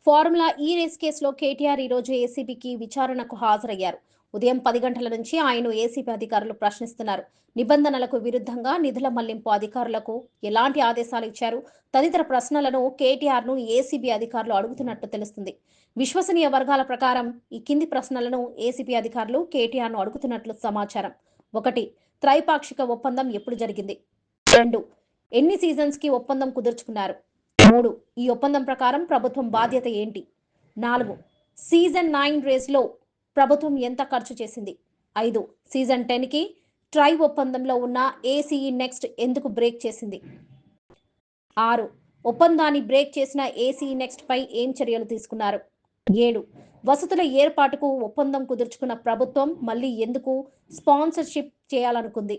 Formula ఈ race కేసులో కేటీఆర్ ఈరోజు ఏసీబీకి విచారణకు హాజరయ్యారు. ఉదయం 10 గంటల నుంచి ఆయన్ను ఏసీబీ అధికారులు ప్రశ్నిస్తున్నారు. నిబంధనలకు విరుద్ధంగా నిధుల మళ్లింపు అధికారులకు ఎలాంటి ఆదేశాలు ఇచ్చారు? తదితర ప్రశ్నలను కేటీఆర్ను ఏసీబీ అధికారులు అడుగుతున్నట్లు తెలుస్తుంది. విశ్వసనీయ వర్గాల ప్రకారం ఈ కింది ప్రశ్నలను ఏసీబీ అధికారులు కేటీఆర్ను అడుగుతున్నట్లు సమాచారం. 1. త్రైపాక్షిక ఒప్పందం ఎప్పుడు జరిగింది? 2. ఎన్ని సీజన్స్‌కి ఒప్పందం కుదుర్చుకున్నారు? 3. ఈ ఒప్పందం ప్రకారం ప్రభుత్వం బాధ్యత ఏంటి? 4. సీజన్ 9 రేస్‌లో ప్రభుత్వం ఎంత ఖర్చు చేసింది? 5. సీజన్ 10కి ట్రై ఒప్పందంలో ఉన్న ఏసీఈ నెక్స్ట్ ఎందుకు బ్రేక్ చేసింది? 6. ఒప్పందాన్ని బ్రేక్ చేసిన ఏసీఈ నెక్స్ట్ పై ఏం చర్యలు తీసుకున్నారు? 7. వసతుల ఏర్పాటుకు ఒప్పందం కుదుర్చుకున్న ప్రభుత్వం మళ్ళీ ఎందుకు స్పాన్సర్‌షిప్ చేయాలనుకుంది?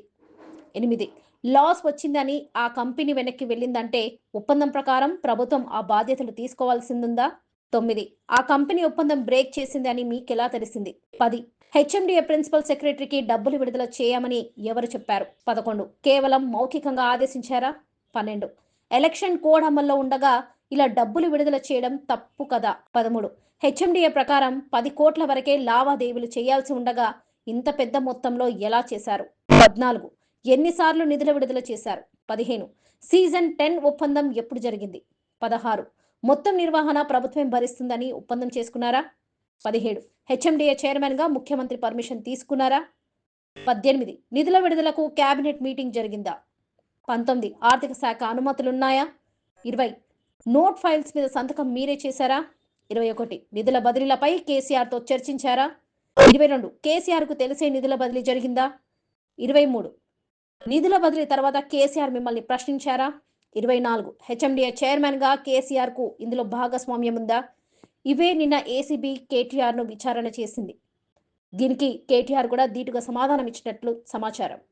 8. లాస్ వచ్చిందని ఆ కంపెనీ వెనక్కి వెళ్ళిందంటే ఒప్పందం ప్రకారం ప్రభుత్వం ఆ బాధ్యతలు తీసుకోవాల్సిందుందా? 9. ఆ కంపెనీ ఒప్పందం బ్రేక్ చేసింది అని మీకెలా తెలిసింది? 10. హెచ్ఎండిఏ ప్రిన్సిపల్ సెక్రటరీకి డబ్బులు విడుదల చేయమని ఎవరు చెప్పారు? 11. కేవలం మౌఖికంగా ఆదేశించారా? 12. ఎలక్షన్ కోడ్ అమల్లో ఉండగా ఇలా డబ్బులు విడుదల చేయడం తప్పు కదా? 13. హెచ్ఎండిఏ ప్రకారం 10 కోట్ల వరకే లావాదేవీలు చేయాల్సి ఉండగా ఇంత పెద్ద మొత్తంలో ఎలా చేశారు? 14. ఎన్నిసార్లు నిధుల విడుదల చేశారు? 15. సీజన్ 10 ఒప్పందం ఎప్పుడు జరిగింది? 16. మొత్తం నిర్వహణ ప్రభుత్వం భరిస్తుందని ఒప్పందం చేసుకున్నారా? 17. హెచ్ఎండిఏ చైర్మన్గా ముఖ్యమంత్రి పర్మిషన్ తీసుకున్నారా? 18. నిధుల విడుదలకు కేబినెట్ మీటింగ్ జరిగిందా? 19. ఆర్థిక శాఖ అనుమతులున్నాయా? 20. నోట్ ఫైల్స్ మీద సంతకం మీరే చేశారా? 21. నిధుల బదిలీలపై కేసీఆర్తో చర్చించారా? 22. కేసీఆర్కు తెలిసే నిధుల బదిలీ జరిగిందా? 23. నిధుల బదిలీ తర్వాత కేసీఆర్ మిమ్మల్ని ప్రశ్నించారా? 24. హెచ్ఎండిఏ చైర్మన్గా కేసీఆర్కు ఇందులో భాగస్వామ్యం ఉందా? ఇవే నిన్న ఏసీబీ కేటీఆర్ను విచారణ చేసింది. దీనికి కేటీఆర్ కూడా ధీటుగా సమాధానం ఇచ్చినట్లు సమాచారం.